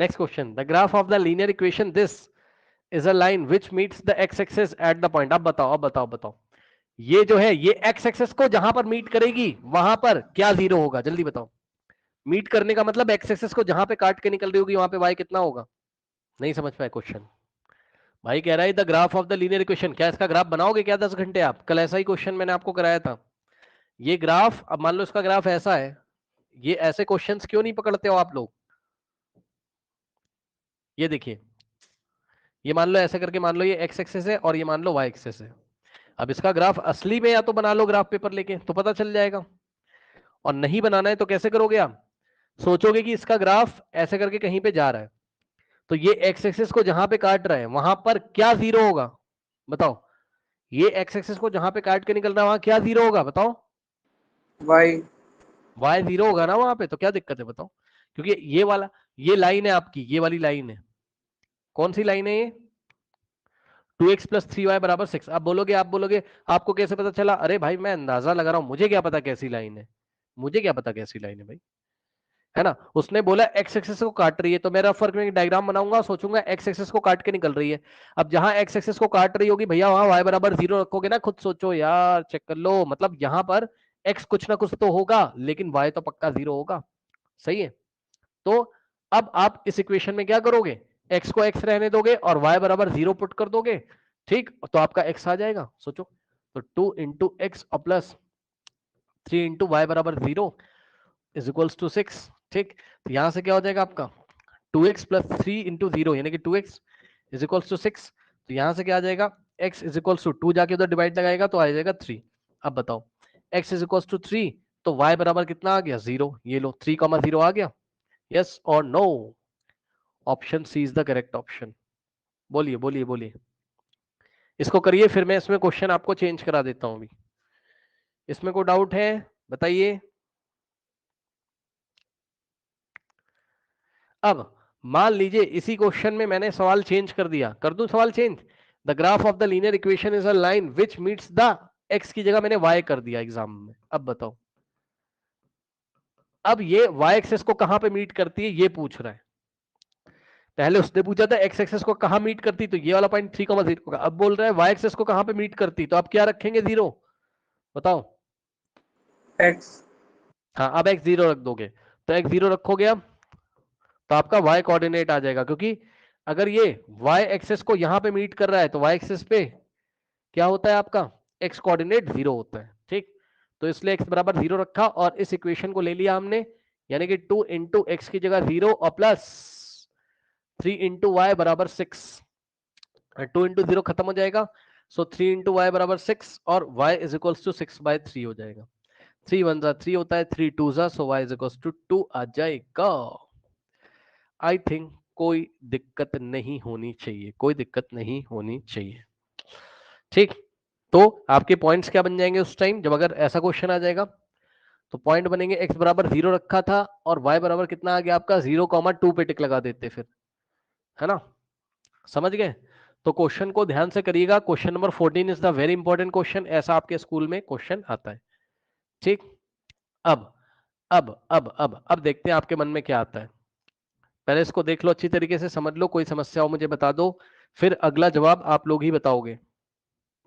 Next question, the graph of the linear equation this is a line which meets the x axis at the point. अब बताओ, अब बताओ, बताओ, ये जो है ये एक्स एक्सिस को जहां पर मीट करेगी वहां पर क्या जीरो होगा, जल्दी बताओ। मीट करने का मतलब एक्स एक्सिस को जहां पे काट के निकल रही होगी वहां पे वाई कितना होगा। नहीं समझ पाए क्वेश्चन। भाई कह रहा है the graph of the linear equation, क्या इसका ग्राफ बनाओगे क्या 10 घंटे आप? कल ऐसा ही क्वेश्चन मैंने आपको कराया था। ये ग्राफ, अब मान लो इसका ग्राफ ऐसा है, ये ऐसे क्वेश्चंस क्यों नहीं पकड़ते हो आप लोग? ये देखिए, ये मान लो ऐसे करके, मान लो ये एक्स एक्सिस है और ये मान लो वाई एक्सिस है। अब इसका ग्राफ असली में या तो बना लो ग्राफ पेपर लेके तो पता चल जाएगा, और नहीं बनाना है तो कैसे करोगे आप? सोचोगे कि इसका ग्राफ ऐसे करके कहीं पे जा रहा है, तो ये एक्स एक्सिस को जहां पे काट रहा है वहां पर क्या जीरो होगा बताओ। ये एक्स एक्सिस को जहां पे काट के निकल रहा है वहां क्या जीरो होगा बताओ। वाई। वाई जीरो होगा ना वहां पे, तो क्या दिक्कत है बताओ। क्योंकि ये वाला, ये लाइन है आपकी, ये वाली लाइन है, कौन सी लाइन है ये? 2x प्लस 3y बराबर 6। आप बोलोगे, आपको कैसे पता चला? अरे भाई मैं अंदाजा लगा रहा हूं, मुझे क्या पता कैसी लाइन है, मुझे क्या पता कैसी लाइन है भाई, है ना। उसने बोला एक्स एक्सिस को काट रही है, तो मेरा फर्क में डायग्राम बनाऊंगा, सोचूंगा एक्स एक्सिस को काट के निकल रही है। अब जहां एक्स एक्सिस को काट रही होगी भैया वहां y बराबर 0 रखोगे ना, खुद सोचो यार, चेक कर लो, मतलब यहां पर x कुछ ना कुछ तो होगा लेकिन y तो पक्का 0 होगा। सही है। तो अब आप इस इक्वेशन में क्या करोगे, x को x रहने दोगे और y बराबर 0 पुट कर दोगे, ठीक, तो आपका x आ जाएगा। सोचो, तो 2 इंटू एक्स और प्लस 3 इंटू वाई बराबर 0 इज इक्वल्स टू 6। ठीक, तो यहां से क्या हो जाएगा आपका 2x प्लस 3 इंटू 0 यानी कि 2x इज इक्वल्स टू 6। तो यहां से क्या आ जाएगा, x इज इक्वल्स टू 2 जाके उधर डिवाइड लगाएगा तो आ जाएगा 3। अब बताओ x इज इक्वल्स टू 3, तो y बराबर कितना आ गया 0। ये लो 3,0 आ गया। यस और no? Option C is the correct option. बोलिए बोलिए बोलिए, इसको करिए, फिर मैं इसमें क्वेश्चन आपको चेंज करा देता हूं अभी। इसमें कोई डाउट है बताइए। अब मान लीजिए इसी क्वेश्चन में मैंने सवाल चेंज कर दिया, कर दूं सवाल change, the graph of the linear equation is a line which meets the x की जगह मैंने वाई कर दिया एग्जाम में। अब बताओ, अब ये वाई एक्सेस को कहां पे मीट करती है ये पूछ रहा है। पहले उसने पूछा था एक्स एक्सेस को कहां मीट करती, तो ये वाला पॉइंट 3,0 का। अब बोल रहा है वाई एक्सेस को कहां पे मीट करती, तो आप क्या रखेंगे 0 बताओ। एक्स। हाँ अब एक्स 0 रख दोगे, तो एक्स 0 रखोगे अब, तो आपका वाई कोऑर्डिनेट आ जाएगा, क्योंकि अगर ये वाई एक्सेस को यहां पे मीट कर रहा है तो वाई एक्सेस पे क्या होता है आपका एक्स कोऑर्डिनेट 0 होता है। ठीक, तो इसलिए एक्स बराबर 0 रखा और इस इक्वेशन को ले लिया हमने, यानी कि 2 इंटू एक्स की जगह 0 और प्लस 3 इंटू वाई बराबर 6। 2 इंटू 0 खत्म हो जाएगा, सो 3 इंटू वाई बराबर 6 और y इज इक्वल्स टू 6/3 हो जाएगा। 3 1 जा 3 होता है, 3 2 जा, सो y इज इक्वल्स टू 2 आ जाएगा। आई थिंक कोई दिक्कत नहीं होनी चाहिए, कोई दिक्कत नहीं होनी चाहिए। ठीक, तो आपके पॉइंट्स क्या बन जाएंगे उस टाइम जब अगर ऐसा क्वेश्चन आ जाएगा, तो पॉइंट बनेंगे x बराबर 0 रखा था और y बराबर कितना आ गया आपका 0,2 पे टिक लगा देते फिर, है ना। समझ गए? तो क्वेश्चन को ध्यान से करिएगा, question number 14 is the very important question, ऐसा आपके स्कूल में क्वेश्चन आता है। ठीक, अब अब देखते हैं आपके मन में क्या आता है। पहले इसको देख लो अच्छी तरीके से, समझ लो, कोई समस्या हो मुझे बता दो, फिर अगला जवाब आप लोग ही बताओगे।